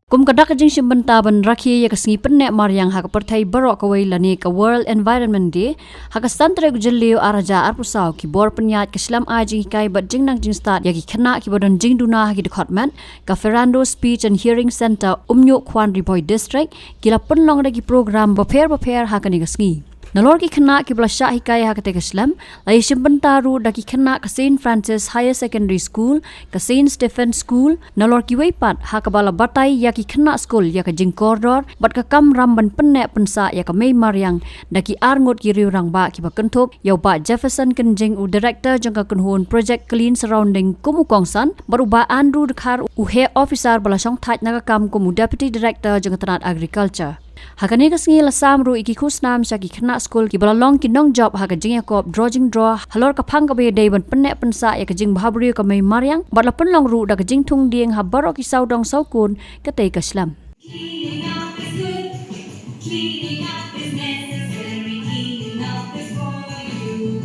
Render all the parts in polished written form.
Kum kadak jing shimbanta ban rakhi ya kasngi penne maryang ha kaperthai barok kawai lani ka World Environment Day ha ka santre gujliu araja arpusau ki bor penyat ke Islam aji kai bat jing nang jing start ya ki khana ki bodon jing duna ha ki department ka Ferrando Speech and Hearing Center Umnyo Kwan Riboy District kila penlong da ki program baper ha kani kasngi Nalor ki khana ki bla sha hikai ha kate Islam lai shimbanta ru da ki khana ka Saint Francis Higher Secondary School ka Saint Stephen School nalor ki weipat ha ka bala batai ya ki khana school ya ka jing corridor bat ka kam ram ban penne pensa ya ka mei maryang da ki arngot ki riurang ba ki ba kenthop yau ba Jefferson kenjing u director jang ka kunhun project clean surrounding kumu kongsan baru ba Andrew Khar u he officer bala song thaj na ka kam kumu deputy director jang tanat agriculture Hakane kasngi la samru iki khusnam sha ki khana school ki balalong ki nong job haga jing yakop drawing draw halor ka phang ka be dei ban penne pensa ya ka jing bhabri ka mai maryang batla penlong ru da ka jing thung ding ha baro ki saudong saukun ka tei ka Islam Cleaning up is good. Cleaning up is necessary. Cleaning up is for you.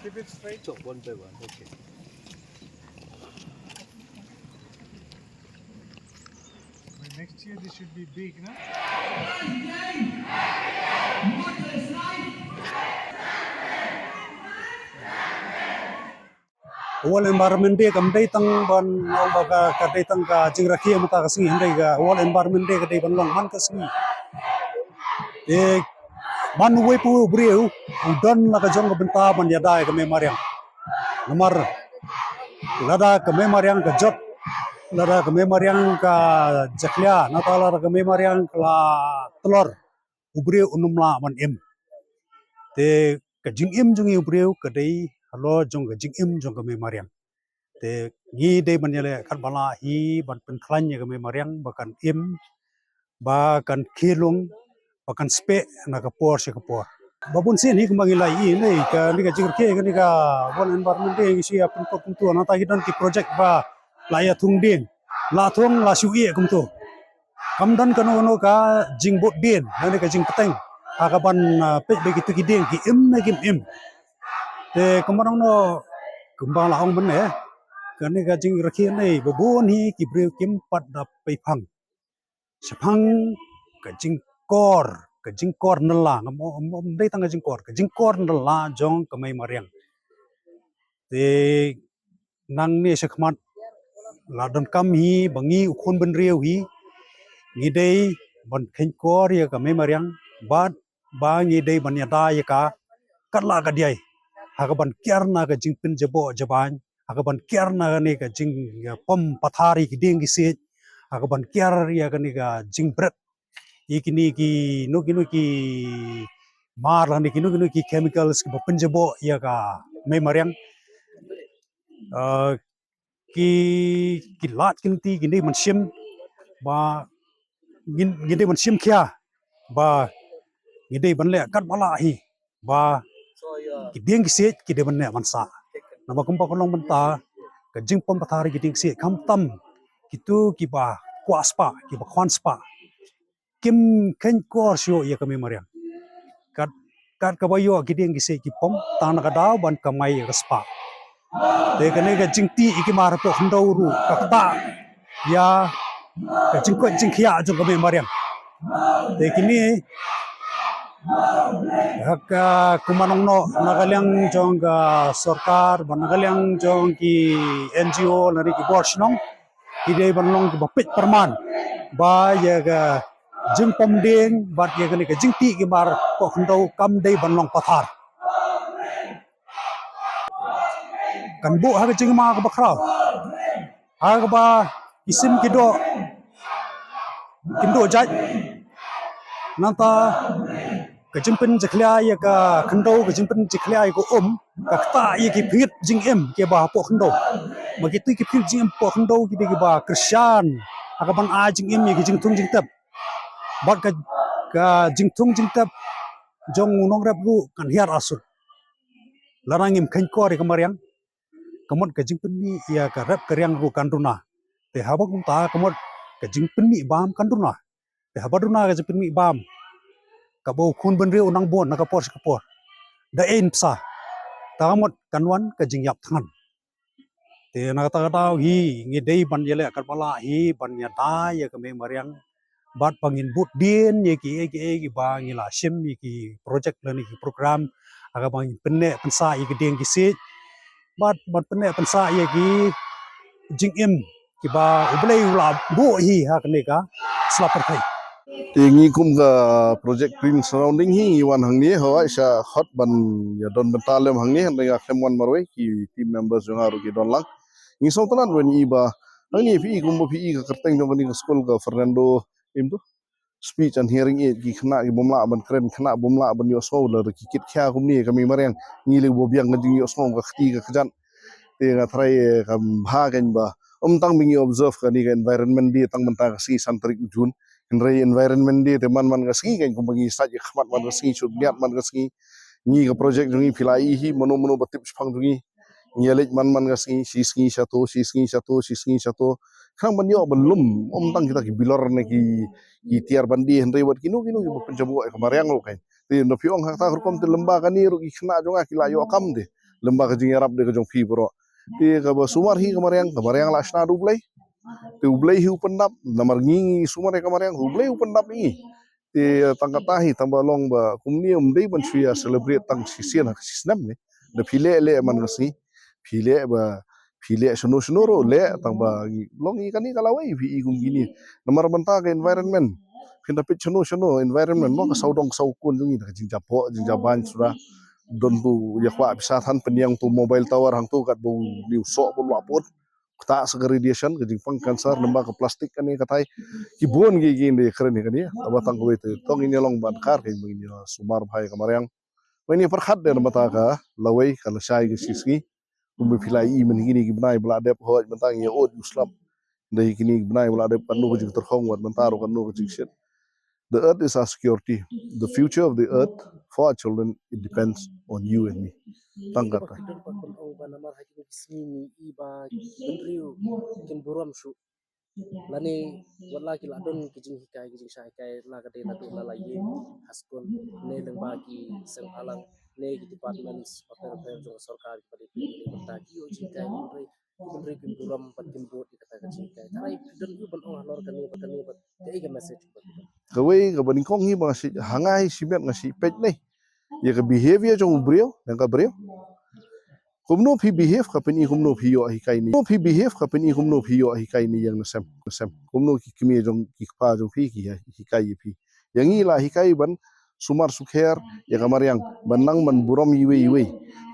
Keep it straight. So one by one. Okay. Well, next year this should be big, no? World Environment Day kam dai tang ban long ba ka dai tang ka jing rakhi am ta kasi hindai ga World Environment Day ka dai ban long man kasi e man we pu briu don la ka jong ka benta ban ya dai ka me mariang nomor lada ka me mariang ka jot lada ka me mariang ka jaklia na ta la ka me mariang ka telur ubriu unumla man em te ka jing em jung ubriu ka dai halo jong ka jing em jong ka me mariang te gi dai ban yale kan bala hi ban pen khlan ya ka me mariang bakan em ba kan khilung bakan spe na ka por se ka por babun sin hi kumagi lai i nei ka ni ka jing ke ka ni ka World Environment Day ngi sia pen ko tu na ta hi don ki project ba la ya thung ding la thung la siu ye kum tu kam dan ka no ka jing bot bin na ni ka jing peteng akaban pe be ki tu ki ding ki em na kim em te kamarang no Kembang laong benne kan ga jing rakhi nei babon hi ki breu kim pat da pai phang sepang ka jing kor nala ngam dei tang ka jing kor nala jong ka mai mariang te nang ne sekhmat la don kam hi bangi ukhon ben riu hi ngi dei ban khen kor ya ka mai mariang bat ba ngi dei ban ya da ya ka kat la ka diai hakaban kiar na ka jing pin jabo jaban hakaban kiar na ne ka jing pom pathari ki ding ki se hakaban kiar ya ka ne ka jing bret ikini ki nuki mar la ni ki nuki chemicals ki pin jabo ya ka mai mariang ki ki lat kin ti ki ne man sim ba ngin de man sim kya ba ngide ban le kat bala hi ba ki ding ki se ki de ban ne man sa na ba kum pa kolong ban ta ka jing pom pathari ki ding se kam tam ki tu ki ba kwa spa ki ba khwan spa kim ken kor sio ya ka me mariam kat kat ka ba yo ki ding ki se ki pom ta na ka daw ban ka mai ka spa te ka ne ka jing ti ki mar po khndau ru ka ta ya ka jing ko jing khia jong ka me mariam te ki ni haka kumanong no nagalyang jong ka sarkar banagalyang jong ki NGO nari ki board nong ki dei banlong ki bapit perman ba ya ga jing pom ding ba ya ga ni ka jing ti ki mar ko khndau kam dei banlong pathar kan bu ha jing ma ka bakrao ha ga ba isim ki do jaj nanta ka jingpen jikhlya ya ka khndau ka jingpen jikhlya ya ko ka ta ya ki phit jing em ke ba po khndau ma ki tu ki phit jing em po khndau ki de ki ba krishan aka ban a jing em ya ki jing thung jing tap bat ka jing thung jing tap jong nong rap gu kan hiar asur larang em khan ko re kamariang kamot ka jingpen ni ya ka rap karyang ru kan runa te haba kum ta kamot ka jingpen ni bam kan runa te haba runa ka jingpen ni bam ka bo khun ben re unang bon na ka por da en psa tamot kanwan ka jingyap than te na ta ta hi ngi dei ban yele ka pala hi ban ya da ya ka me mariang bat pangin but din ye ki ba ngi la sim ye ki project la ni ki program aga bang penne pensa ye ki deng ki se bat penne pensa ye ki jing im ki ba ublei ula bo hi ha ka ne ka slapar thai Tingi kum ga project green surrounding hi wan hang ni ho sa hot ban ya don bentalem hang ni hang kem wan marwe ki team members jong aru ki don lang ngi so tanan wen i ba hang ni fi kum fi ga kerteng jong ni school ga Fernando im tu speech and hearing aid ki khna ki bomla ban krem khna bomla ban yo so la ki kit kya kum ni kami mareng ni le bo biang ngi yo so ga khti ga kjan te ga thrai kam bhagen ba tang mingi observe ka ni ga environment di tang menta si santrik jun Nrai environment di teman man gaski kan kumbagi saja khmat man gaski subniat man gaski ni ga project jungi philai hi mono batip phang jungi ngelik man gaski siski satu khang man yo belum tang kita ki bilor ne ki tiar bandi hendai wat kinu ki penjabu ka mariang lo kai ti no piong hak ta kom te lemba kan ni ru ki khna jonga ki la yo kam de lemba ka jingi arab de ka jong fi bro ti ka ba sumar hi ka mariang la shna du blai te ublei hi upendap namar ngingi sumar ka mariang ublei upendap ngi te tangkatahi tambah long ba kumni umdei ban suya celebrate tang sisian hak sisnam ne de phile le man ngasi phile ba phile suno ro le tambah long i kani kalawai vi gum gini namar banta ka environment kinda pit suno environment mo ka saudong saukun jungi ka jingjapo jingjaban sura don tu yakwa bisa than penyang tu mobile tower hang tu kat bu liu so bu lapot ta sa radiation ke jingpang cancer namba ke plastik kan ni katai kibun gi inde keren kan ya abatang ko itu tong ini long ban kar ke begini sumar bhai kamaryang ini perkhat der mata ka lawai kala sai ke siski umbi filai i men gini gi bnai bla dep hoj bantang ye od muslam dai kini bnai bla dep kan no jing terkhong wat bantaro kan no jing shit. The earth is our security. The future of the earth for our children, it depends on you and me. Tangkat. Lani wala ki ladon ki jing hikai la ka de la do la ye haskon ne leng ba ki sang alang ne ki departments affair jong sarkar ki padi pilih bata ki o ji kai menri ki buram patim bot ki kata ji kai tarai don ku ban oh lor kani bat dei ga message Kawai ka baning kong hi mga si hangay si met nga si pet nei. Ya ka behavior jong brio nang ka brio. Kumno phi behave ka peni kumno phi yo hi kai ni. Kumno phi behave ka peni kumno phi yo hi kai ni yang nasam. Kumno ki kimi jong ki pa jong phi ki hi kai phi. Yang ila hi kai ban sumar sukher ya ka mariang banang man buram iwe.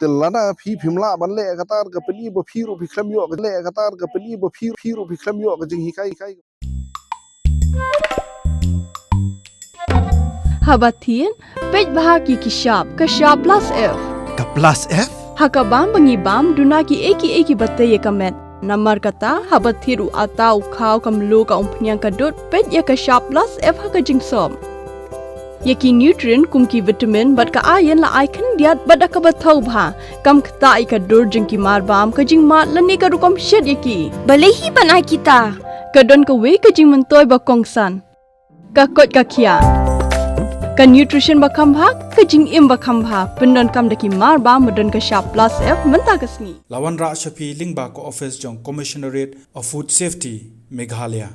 Telana phi phimla ban le katar ka peni bo phi ro phi khlam yo ka le katar ka peni bo phi ro phi khlam yo ka jing hi kai. Habatin, pej bahagi kishap, kashap plus F. Ka plus F? Hakabam bangibam duna ki eki batay kamet. Namar kata habathiru atau kau kamlu ka umpnyang kadut pej ya kashap plus F hakajing som. Yaki nutrient kum ki vitamin bat ka ayan la ai kan diat bat ka bathau bha kam kta i ka dur jing ki mar bam ka jing mat lani ka rukom shed yaki. Balehi banai kita. Kadon ka we ka jing mentoy ba kongsan. Ka kot ka kia. Ka nutrition bakam bha ka jing im bakam bha pendon kam daki mar ba modon ka sharp plus F menta ka sngi. Lawan Ra Shafi Lingba ko office jong Commissionerate of Food Safety Meghalaya.